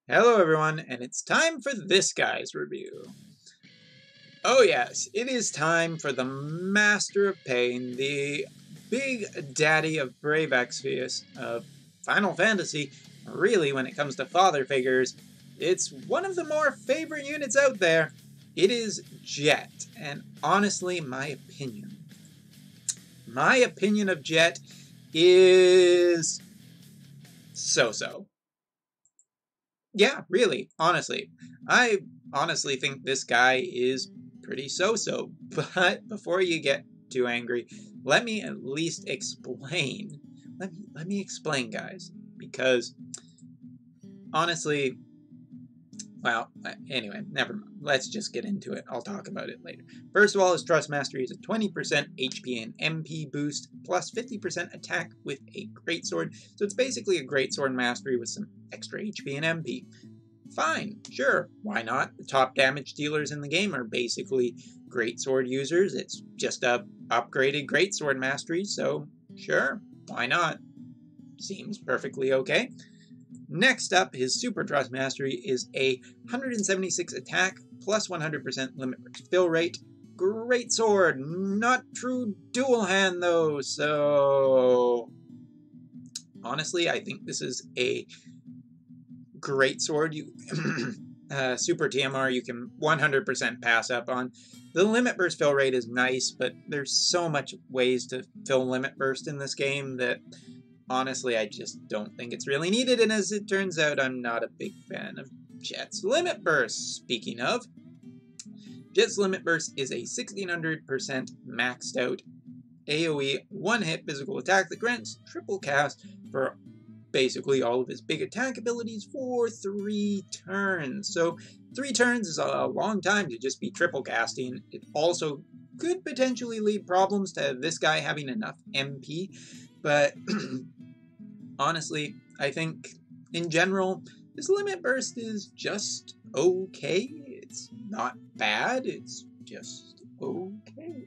Hello everyone, and it's time for this guy's review. Oh yes, it is time for the Master of Pain, the big daddy of Brave Exvius of Final Fantasy. Really, when it comes to father figures, it's one of the more favorite units out there. It is Jecht, and honestly, my opinion of Jecht is so-so. Yeah, really, honestly. I honestly think this guy is pretty so-so, but before you get too angry, let me at least explain. Let me explain, guys, because honestly, well, anyway, never mind. Let's just get into it. I'll talk about it later. First of all, his Trust Mastery is a 20% HP and MP boost, plus 50% attack with a Greatsword. So it's basically a Greatsword Mastery with some extra HP and MP. Fine, sure, why not? The top damage dealers in the game are basically Greatsword users. It's just a upgraded Greatsword Mastery, so sure, why not? Seems perfectly okay. Next up, his Super Trust Mastery is a 176 attack plus 100% limit burst fill rate. Greatsword, not true dual hand though, so honestly, I think this is a Greatsword. Super TMR you can 100% pass up on. The limit burst fill rate is nice, but there's so much ways to fill limit burst in this game that honestly, I just don't think it's really needed, and as it turns out, I'm not a big fan of Jecht's Limit Burst. Speaking of, Jecht's Limit Burst is a 1600% maxed out AoE one-hit physical attack that grants triple cast for basically all of his big attack abilities for 3 turns. So 3 turns is a long time to just be triple casting. It also could potentially lead problems to this guy having enough MP, but honestly, I think in general, this limit burst is just okay. It's not bad, it's just okay.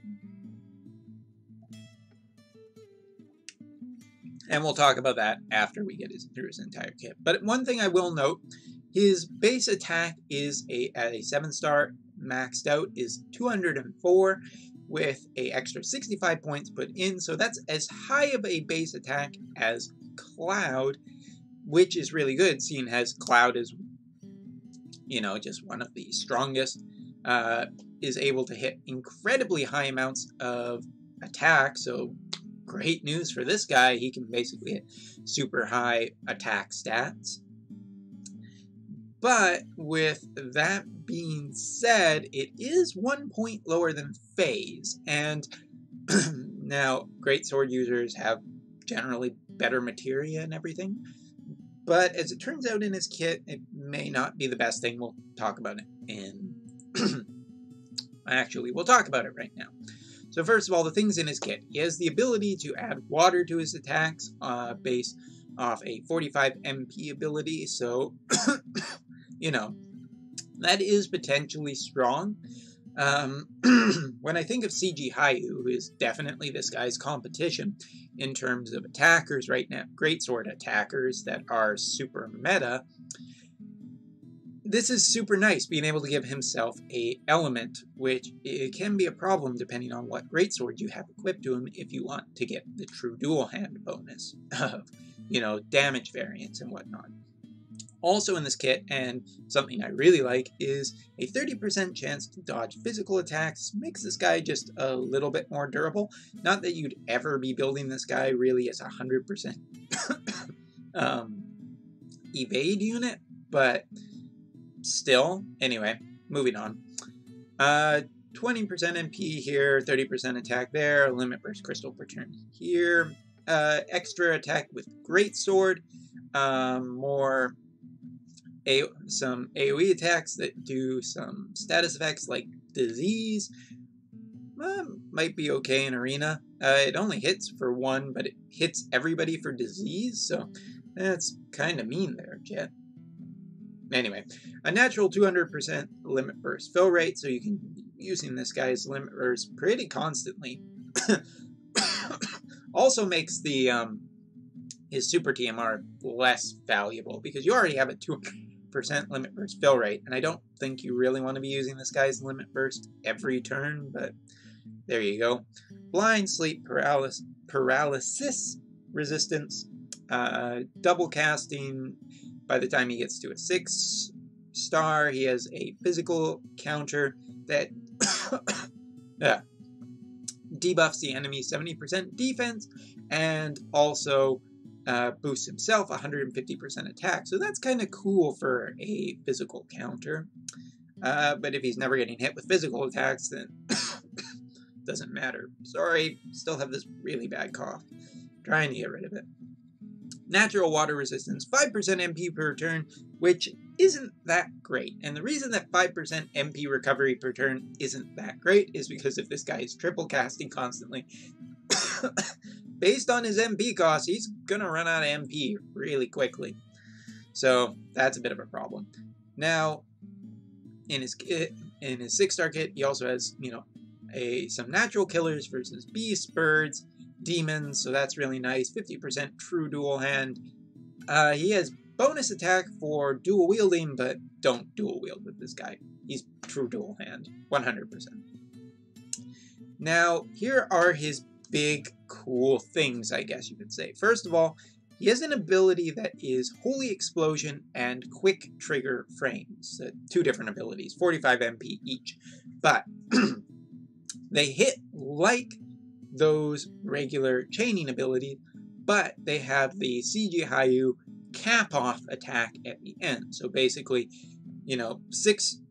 And we'll talk about that after we get through his entire kit. But one thing I will note, his base attack is at a 7-star maxed out is 204 with a extra 65 points put in. So that's as high of a base attack as Cloud, which is really good, seeing as Cloud is, you know, just one of the strongest, is able to hit incredibly high amounts of attack. So great news for this guy. He can basically hit super high attack stats. But with that being said, it is 1 point lower than Phase, and now Greatsword users have generally better materia and everything, but as it turns out in his kit, it may not be the best thing. We'll talk about it in... Actually, we'll talk about it right now. So first of all, the things in his kit. He has the ability to add water to his attacks based off a 45 MP ability, so, you know, that is potentially strong. When I think of CG Hayu, who is definitely this guy's competition in terms of attackers right now, Greatsword attackers that are super meta, this is super nice, being able to give himself a element, which it can be a problem depending on what Greatsword you have equipped to him if you want to get the true dual hand bonus of, you know, damage variance and whatnot. Also in this kit, and something I really like, is a 30% chance to dodge physical attacks. Makes this guy just a little bit more durable. Not that you'd ever be building this guy really as a 100% evade unit, but still. Anyway, moving on. 20% MP here, 30% attack there, limit burst crystal per turn here, extra attack with Greatsword, more some AoE attacks that do some status effects like disease. Might be okay in arena. It only hits for 1, but it hits everybody for disease, so that's kind of mean there, Jet. Anyway, a natural 200% limit burst fill rate, so you can be using this guy's limit burst pretty constantly. Also makes the his Super TMR less valuable, because you already have a limit burst fill rate, and I don't think you really want to be using this guy's limit burst every turn, but there you go. Blind, sleep, paralysis resistance, double casting. By the time he gets to a 6-star, he has a physical counter that debuffs the enemy 70% defense, and also boosts himself 150% attack. So that's kind of cool for a physical counter. But if he's never getting hit with physical attacks, then doesn't matter. Sorry, still have this really bad cough. Trying to get rid of it. Natural water resistance, 5% MP per turn, which isn't that great. And the reason that 5% MP recovery per turn isn't that great is because if this guy is triple casting constantly, based on his MP cost, he's gonna run out of MP really quickly. So that's a bit of a problem. Now, in his 6-star kit, he also has, you know, some natural killers versus beasts, birds, demons, so that's really nice. 50% true dual hand. He has bonus attack for dual wielding, but don't dual wield with this guy. He's true dual hand, 100%. Now, here are his big cool things, I guess you could say. First of all, he has an ability that is Holy Explosion and Quick Trigger Frames. 2 different abilities, 45 MP each. But they hit like those regular chaining abilities, but they have the CG Hayu cap-off attack at the end. So basically, you know, 6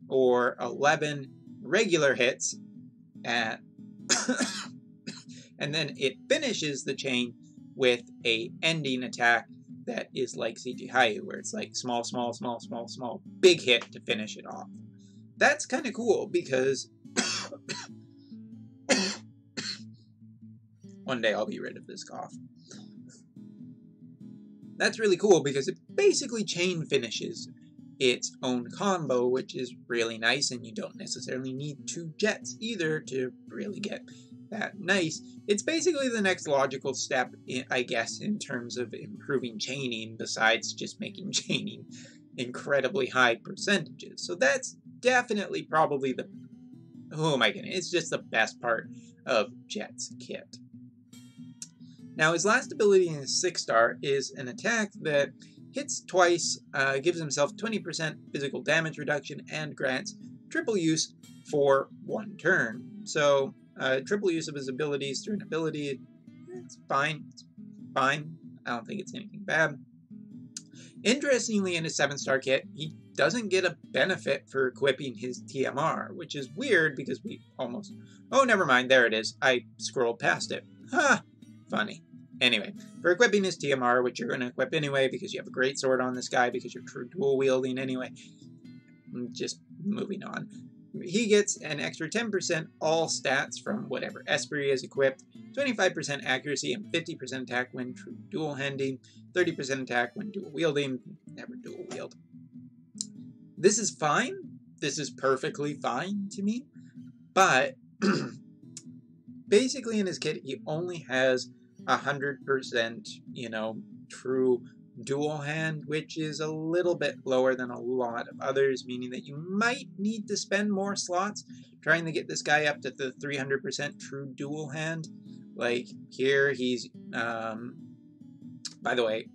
or 11 regular hits at and then it finishes the chain with a ending attack that is like CG Hayu, where it's like small, small, small, small, small, big hit to finish it off. That's kind of cool because one day I'll be rid of this cough. That's really cool because it basically chain finishes its own combo, which is really nice, and you don't necessarily need 2 jets either to really get that nice. It's basically the next logical step, I guess, in terms of improving chaining, besides just making chaining incredibly high percentages. So that's definitely probably the, oh my goodness, it's just the best part of Jecht's kit. Now, his last ability in his 6-star is an attack that hits twice, gives himself 20% physical damage reduction, and grants triple use for 1 turn. So, triple use of his abilities through an ability, it's fine. It's fine. I don't think it's anything bad. Interestingly, in his 7-star kit, he doesn't get a benefit for equipping his TMR, which is weird because we almost... Oh, never mind. There it is. I scrolled past it. Ha! Funny. Anyway, for equipping his TMR, which you're going to equip anyway because you have a great sword on this guy because you're true dual wielding anyway. Just moving on. He gets an extra 10% all stats from whatever Esprit is equipped, 25% accuracy and 50% attack when true dual handing, 30% attack when dual wielding, never dual wield. This is fine. This is perfectly fine to me, but basically in his kit he only has 100%, you know, true dual hand, which is a little bit lower than a lot of others, meaning that you might need to spend more slots trying to get this guy up to the 300% true dual hand. Like here he's, by the way,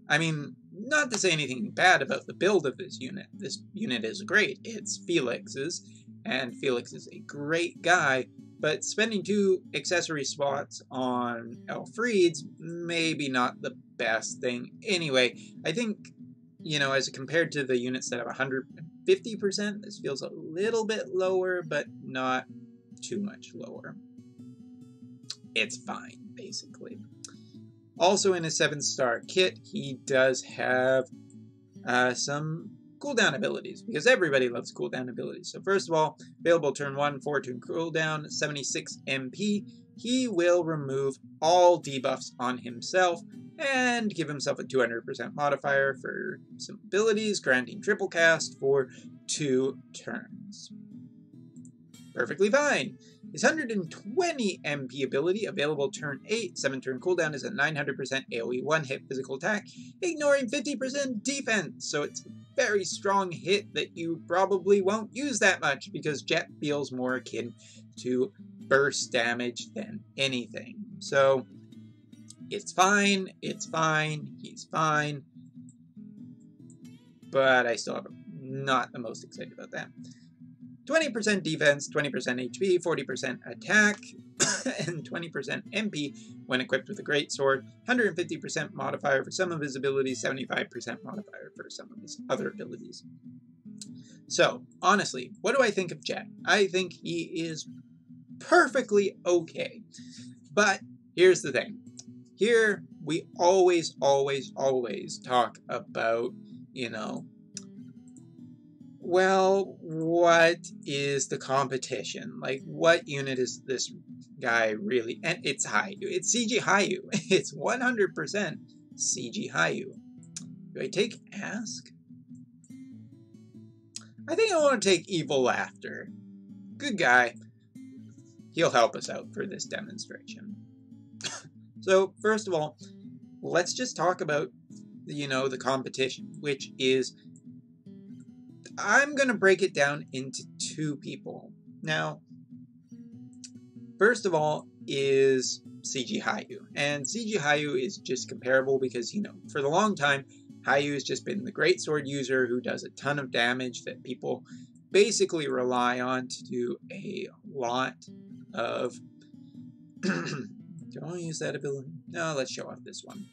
I mean, not to say anything bad about the build of this unit is great. It's Felix's, and Felix is a great guy, but spending 2 accessory spots on Elfried's maybe not the best thing. Anyway, I think, you know, as compared to the units that have 150%, this feels a little bit lower, but not too much lower. It's fine, basically. Also in his 7-star kit, he does have some cooldown abilities, because everybody loves cooldown abilities. So first of all, available turn 1, 4-turn cooldown, 76 MP. He will remove all debuffs on himself and give himself a 200% modifier for some abilities, granting triple cast for 2 turns. Perfectly fine. His 120 MP ability, available turn 8, 7-turn cooldown, is a 900% AoE 1-hit physical attack, ignoring 50% defense, so it's a very strong hit that you probably won't use that much, because Jecht feels more akin to burst damage than anything. So, it's fine, he's fine, but I still am not the most excited about that. 20% defense, 20% HP, 40% attack, and 20% MP when equipped with a greatsword, 150% modifier for some of his abilities, 75% modifier for some of his other abilities. So, honestly, what do I think of Jecht? I think he is perfectly okay. But here's the thing. Here, we always talk about, you know, well, what is the competition? Like, what unit is this guy really? And it's Hayu. It's CG Hayu. It's 100% CG Hayu. Do I take Ask? I think I want to take Evil Laughter. Good guy. He'll help us out for this demonstration. So, first of all, let's just talk about, you know, the competition, which is, I'm going to break it down into two people. Now, first of all is CG Hayu. And CG Hayu is just comparable because, you know, for the long time, Hayu has just been the greatsword user who does a ton of damage that people basically rely on to do a lot of... Do I want to use that ability? No, let's show off this one.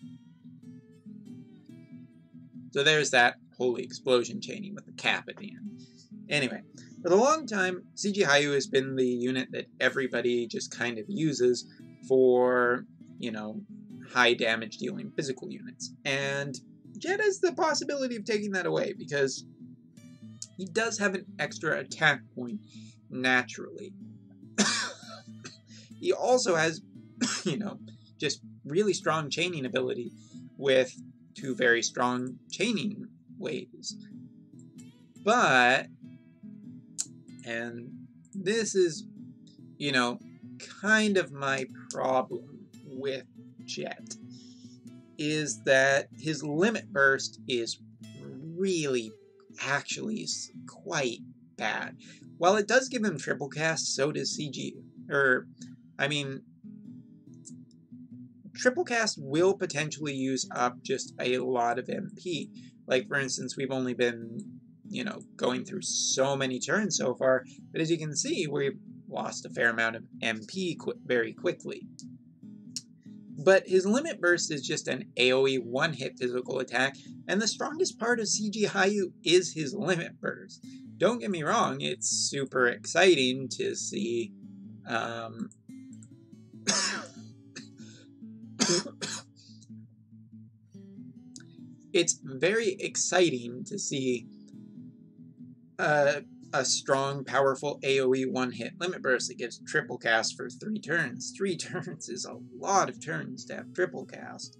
So there's that holy explosion chaining with the cap at the end. Anyway, for a long time, CG Hayu has been the unit that everybody just kind of uses for, you know, high damage dealing physical units. And Jecht has the possibility of taking that away because he does have an extra attack point naturally. He also has, you know, just really strong chaining ability with 2 very strong chaining waves. But, and this is, you know, kind of my problem with Jecht, is that his limit burst is really, actually quite bad. While it does give him triple cast, so does triple cast will potentially use up just a lot of MP. Like, for instance, we've only been, you know, going through so many turns so far, but as you can see, we've lost a fair amount of MP very quickly. But his limit burst is just an AoE 1-hit physical attack, and the strongest part of CG Hayu is his limit burst. Don't get me wrong, it's super exciting to see it's very exciting to see a strong, powerful AoE 1-hit limit burst that gives triple cast for 3 turns. 3 turns is a lot of turns to have triple cast.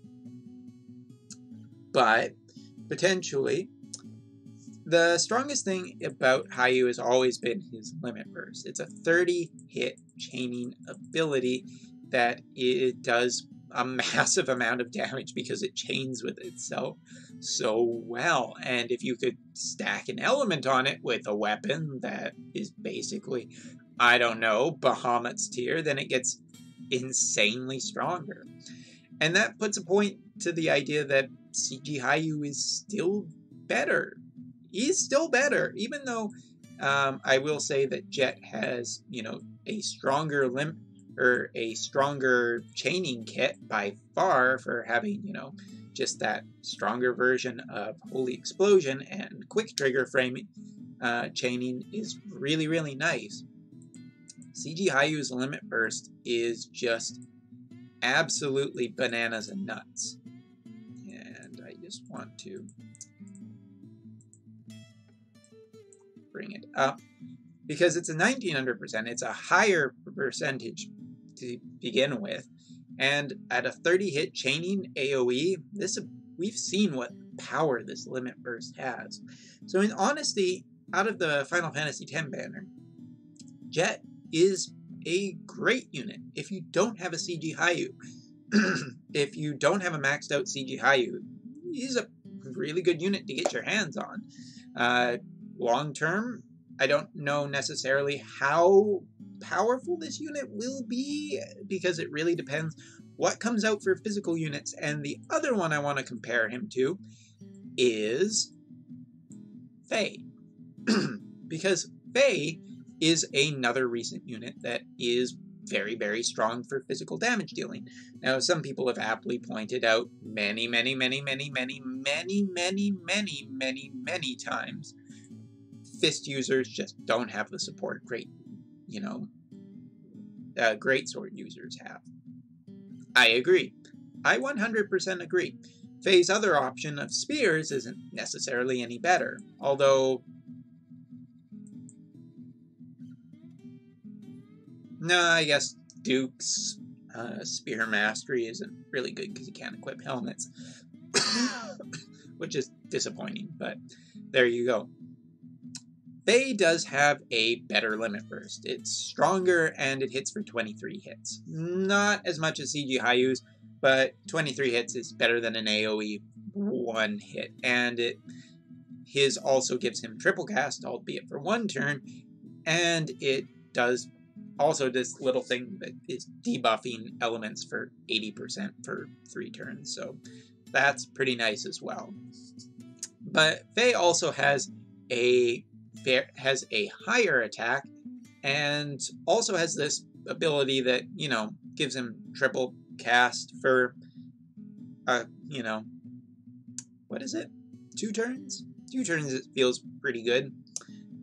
But, potentially, the strongest thing about Hayu has always been his limit burst. It's a 30-hit chaining ability that it does a massive amount of damage because it chains with itself so well. And if you could stack an element on it with a weapon that is basically, I don't know, Bahamut's tier, then it gets insanely stronger. And that puts a point to the idea that CG Hayu is still better. He's still better, even though I will say that Jecht has, you know, a stronger chaining kit by far for having, you know, just that stronger version of Holy Explosion, and quick trigger frame chaining is really, really nice. CG Hayu's limit burst is just absolutely bananas and nuts. And I just want to bring it up because it's a 1900%. It's a higher percentage to begin with, and at a 30-hit chaining AoE, we've seen what power this limit burst has. So in honesty, out of the Final Fantasy X banner, Jecht is a great unit if you don't have a CG Hayu. If you don't have a maxed out CG Hayu, he's a really good unit to get your hands on. Long term, I don't know necessarily how powerful this unit will be, because it really depends what comes out for physical units. And the other one I want to compare him to is Faye. Because Faye is another recent unit that is very, very strong for physical damage dealing. Now, some people have aptly pointed out many times, fist users just don't have the support great sword users have. I agree. I 100% agree. Faye's other option of spears isn't necessarily any better, although... No, I guess Duke's spear mastery isn't really good because he can't equip helmets, which is disappointing, but there you go. Faye does have a better limit burst. It's stronger and it hits for 23 hits. Not as much as CG Hayu's, but 23 hits is better than an AoE 1 hit. And his also gives him triple cast, albeit for 1 turn, and it does also this little thing that is debuffing elements for 80% for 3 turns. So that's pretty nice as well. But Faye also has a higher attack, and also has this ability that, gives him triple cast for, what is it? 2 turns? 2 turns, it feels pretty good.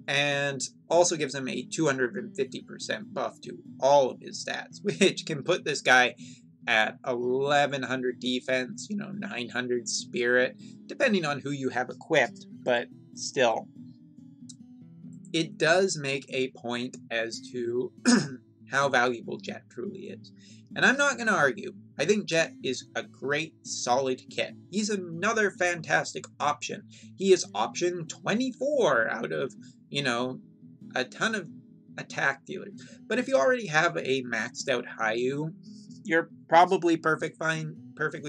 And also gives him a 250% buff to all of his stats, which can put this guy at 1100 defense, 900 spirit, depending on who you have equipped, but still. It does make a point as to how valuable Jecht truly is. And I'm not going to argue. I think Jecht is a great, solid kit. He's another fantastic option. He is option 24 out of, a ton of attack dealers. But if you already have a maxed out Hayu, you're probably perfectly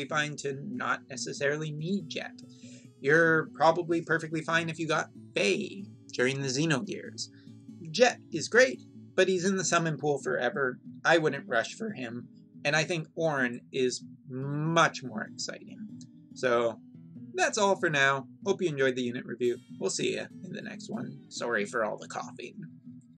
fine to not necessarily need Jecht. You're probably perfectly fine if you got Faye during the Xenogears. Jecht is great, but he's in the summon pool forever. I wouldn't rush for him, and I think Orin is much more exciting. So that's all for now. Hope you enjoyed the unit review. We'll see you in the next one. Sorry for all the coughing.